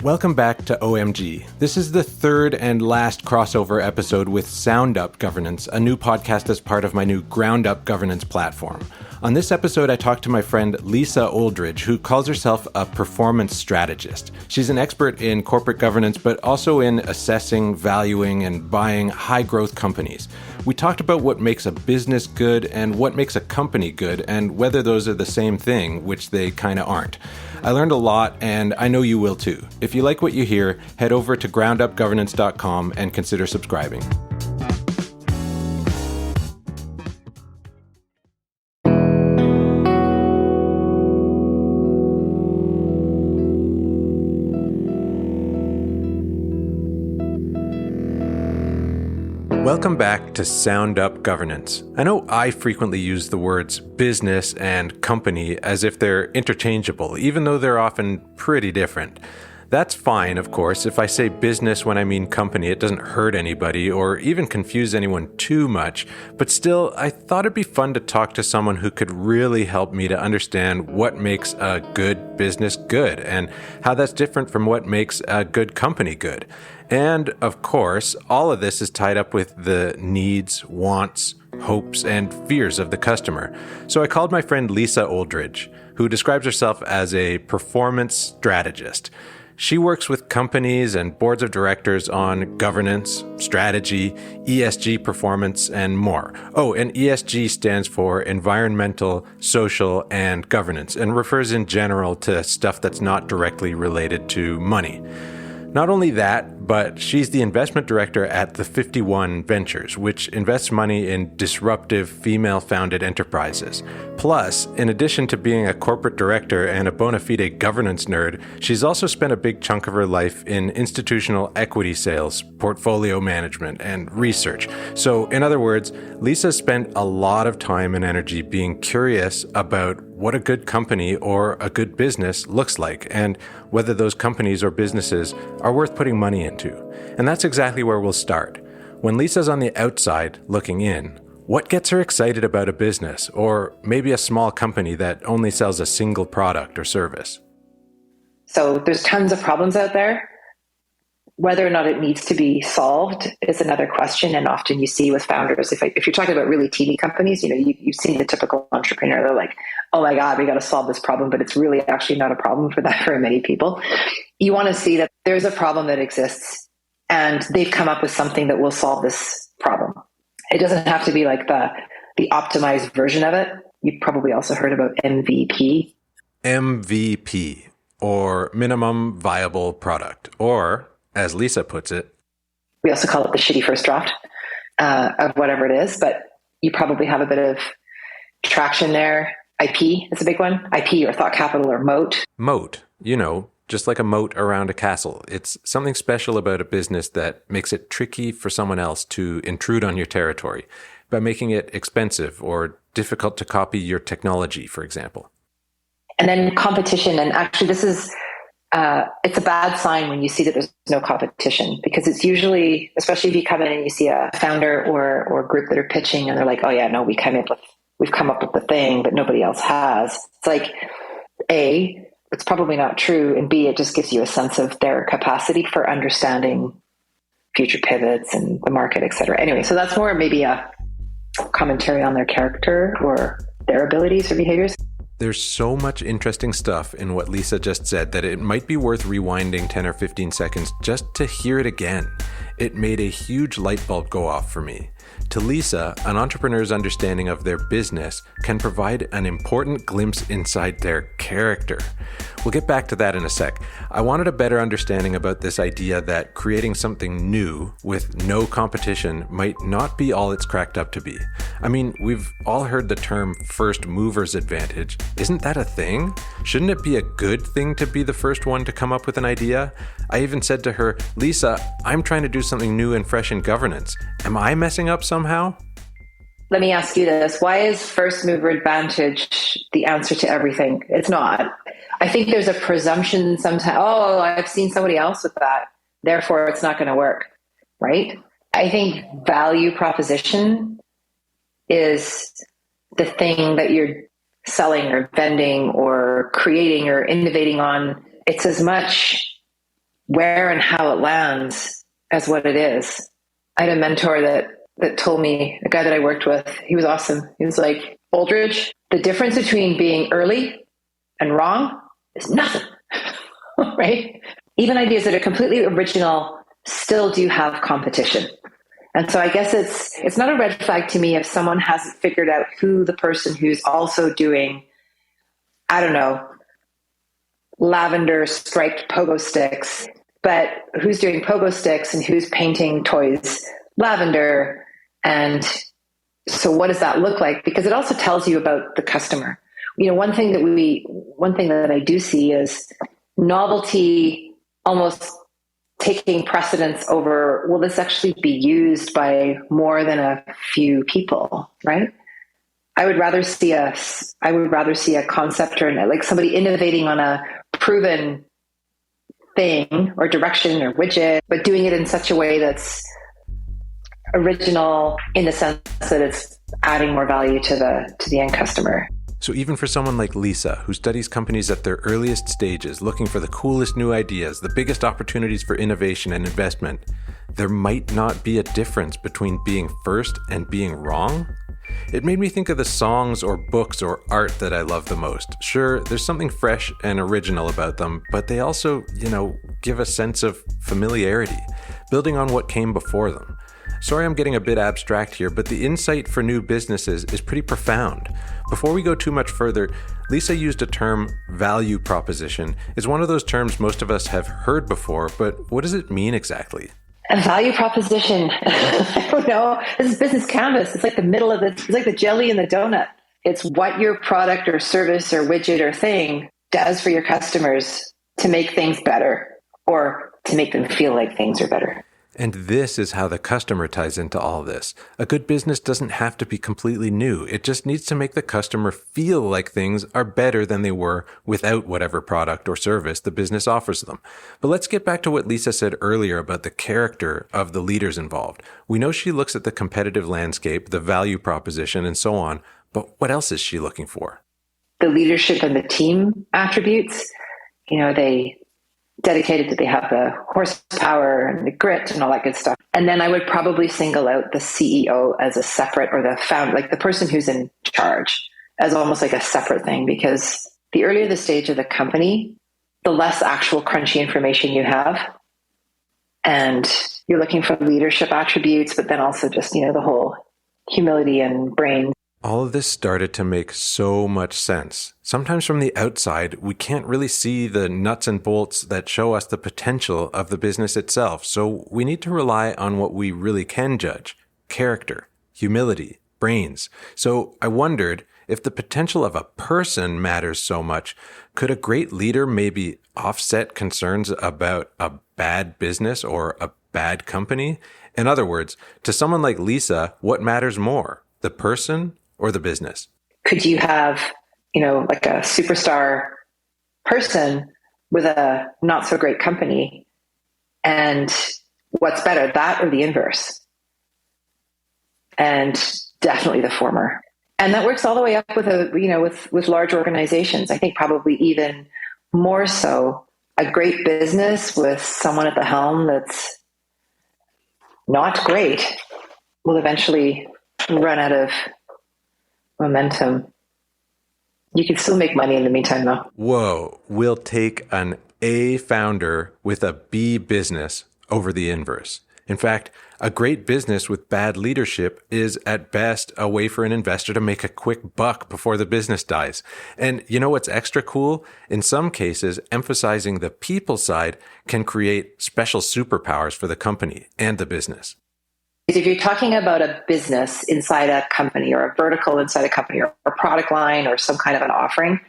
Welcome back to OMG. This is the third and last crossover episode with Sound Up Governance, a new podcast as part of my new Ground Up Governance platform. On this episode, I talked to my friend Lisa Oldridge, who calls herself a performance strategist. She's an expert in corporate governance, but also in assessing, valuing, and buying high-growth companies. We talked about what makes a business good and what makes a company good, and whether those are the same thing, which they kind of aren't. I learned a lot, and I know you will too. If you like what you hear, head over to groundupgovernance.com and consider subscribing. Welcome back to Sound Up Governance. I know I frequently use the words business and company as if they're interchangeable, even though they're often pretty different. That's fine, of course. If I say business when I mean company, it doesn't hurt anybody or even confuse anyone too much. But still, I thought it'd be fun to talk to someone who could really help me to understand what makes a good business good and how that's different from what makes a good company good. And of course, all of this is tied up with the needs, wants, hopes, and fears of the customer. So I called my friend Lisa Oldridge, who describes herself as a performance strategist. She works with companies and boards of directors on governance, strategy, ESG performance, and more. Oh, and ESG stands for environmental, social, and governance, and refers in general to stuff that's not directly related to money. Not only that, but she's the investment director at the 51 Ventures, which invests money in disruptive female-founded enterprises. Plus, in addition to being a corporate director and a bonafide governance nerd, she's also spent a big chunk of her life in institutional equity sales, portfolio management, and research. So, in other words, Lisa spent a lot of time and energy being curious about what a good company or a good business looks like, and whether those companies or businesses are worth putting money into. And that's exactly where we'll start. When Lisa's on the outside looking in, what gets her excited about a business, or maybe a small company that only sells a single product or service? So there's tons of problems out there. Whether or not it needs to be solved is another question. And often you see with founders, if you're talking about really teeny companies, you've seen the typical entrepreneur, they're like, oh my God, we got to solve this problem, but it's really actually not a problem for that very many people. You want to see that there's a problem that exists and they've come up with something that will solve this problem. It doesn't have to be like the optimized version of it. You've probably also heard about MVP. MVP, or minimum viable product, or as Lisa puts it, we also call it the shitty first draft of whatever it is, but you probably have a bit of traction there. IP is a big one. IP or thought capital or moat. Moat, just like a moat around a castle. It's something special about a business that makes it tricky for someone else to intrude on your territory by making it expensive or difficult to copy your technology, for example. And then competition. And actually this is, it's a bad sign when you see that there's no competition, because it's usually, especially if you come in and you see a founder or group that are pitching and they're like, oh yeah, no, we've come up with the thing that nobody else has. It's like, A, it's probably not true. And B, it just gives you a sense of their capacity for understanding future pivots and the market, et cetera. Anyway, so that's more maybe a commentary on their character or their abilities or behaviors. There's so much interesting stuff in what Lisa just said that it might be worth rewinding 10 or 15 seconds just to hear it again. It made a huge light bulb go off for me. To Lisa, an entrepreneur's understanding of their business can provide an important glimpse inside their character. We'll get back to that in a sec. I wanted a better understanding about this idea that creating something new with no competition might not be all it's cracked up to be. I mean, we've all heard the term first mover's advantage. Isn't that a thing? Shouldn't it be a good thing to be the first one to come up with an idea? I even said to her, Lisa, I'm trying to do something new and fresh in governance. Am I messing up somehow? Let me ask you this. Why is first mover advantage the answer to everything? It's not. I think there's a presumption sometimes, oh, I've seen somebody else with that, therefore it's not going to work, right? I think value proposition is the thing that you're selling or vending or creating or innovating on. It's as much where and how it lands as what it is. I had a mentor that told me, a guy that I worked with, he was awesome. He was like, Oldridge, the difference between being early and wrong is nothing, right? Even ideas that are completely original still do have competition. And so I guess it's not a red flag to me if someone hasn't figured out who the person who's also doing, I don't know, lavender striped pogo sticks, but who's doing pogo sticks and who's painting toys lavender. And so what does that look like? Because it also tells you about the customer. One thing that I do see is novelty almost taking precedence over, will this actually be used by more than a few people, right? I would rather see a concept or like somebody innovating on a proven thing or direction or widget, but doing it in such a way that's original in the sense that it's adding more value to the end customer. So even for someone like Lisa, who studies companies at their earliest stages, looking for the coolest new ideas, the biggest opportunities for innovation and investment, there might not be a difference between being first and being wrong. It made me think of the songs or books or art that I love the most. Sure, there's something fresh and original about them, but they also, give a sense of familiarity, building on what came before them. Sorry I'm getting a bit abstract here, but the insight for new businesses is pretty profound. Before we go too much further, Lisa used a term, value proposition. It's one of those terms most of us have heard before, but what does it mean exactly? A value proposition, I don't know. This is business canvas. It's like it's like the jelly in the donut. It's what your product or service or widget or thing does for your customers to make things better or to make them feel like things are better. And this is how the customer ties into all this. A good business doesn't have to be completely new. It just needs to make the customer feel like things are better than they were without whatever product or service the business offers them. But let's get back to what Lisa said earlier about the character of the leaders involved. We know she looks at the competitive landscape, the value proposition, and so on. But what else is she looking for? The leadership and the team attributes, they dedicated that they have the horsepower and the grit and all that good stuff. And then I would probably single out the CEO as a separate, or the founder, like the person who's in charge, as almost like a separate thing, because the earlier the stage of the company, the less actual crunchy information you have. And you're looking for leadership attributes, but then also just, the whole humility and brains. All of this started to make so much sense. Sometimes from the outside, we can't really see the nuts and bolts that show us the potential of the business itself. So we need to rely on what we really can judge: character, humility, brains. So I wondered, if the potential of a person matters so much, could a great leader maybe offset concerns about a bad business or a bad company? In other words, to someone like Lisa, what matters more, the person or the business? Could you have, like a superstar person with a not so great company? And what's better, that or the inverse? And definitely the former. And that works all the way up with large organizations. I think probably even more so. A great business with someone at the helm that's not great will eventually run out of momentum. You can still make money in the meantime, though. Whoa, we'll take an A founder with a B business over the inverse. In fact, a great business with bad leadership is at best a way for an investor to make a quick buck before the business dies. And you know what's extra cool? In some cases, emphasizing the people side can create special superpowers for the company and the business. If you're talking about a business inside a company or a vertical inside a company or a product line or some kind of an offering,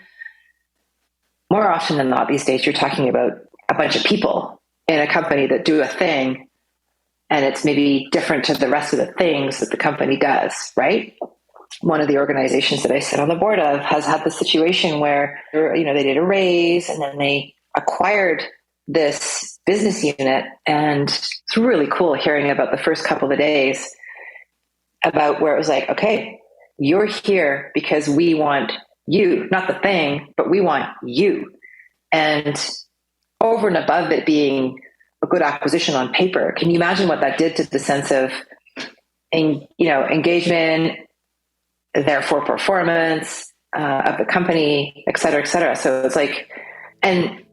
more often than not these days, you're talking about a bunch of people in a company that do a thing, and it's maybe different to the rest of the things that the company does, right? One of the organizations that I sit on the board of has had the situation where, they did a raise and then they acquired this business unit, and it's really cool hearing about the first couple of days about where it was like, okay, you're here because we want you, not the thing, but we want you. And over and above it being a good acquisition on paper. Can you imagine what that did to the sense of, engagement, therefore performance of the company, et cetera, et cetera. So it's like, and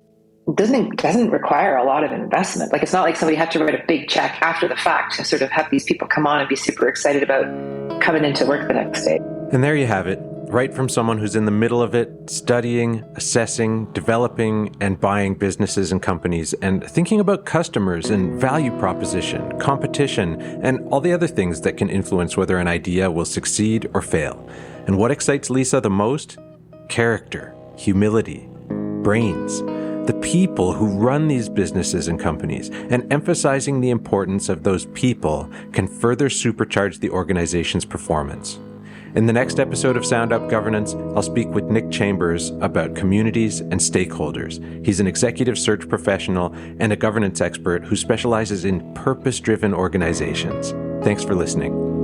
doesn't require a lot of investment. Like, it's not like somebody had to write a big check after the fact to sort of have these people come on and be super excited about coming into work the next day. And there you have it, right from someone who's in the middle of it, studying, assessing, developing, and buying businesses and companies, and thinking about customers and value proposition, competition, and all the other things that can influence whether an idea will succeed or fail. And what excites Lisa the most? Character, humility, brains, the people who run these businesses and companies, and emphasizing the importance of those people can further supercharge the organization's performance. In the next episode of Sound Up Governance, I'll speak with Nick Chambers about communities and stakeholders. He's an executive search professional and a governance expert who specializes in purpose-driven organizations. Thanks for listening.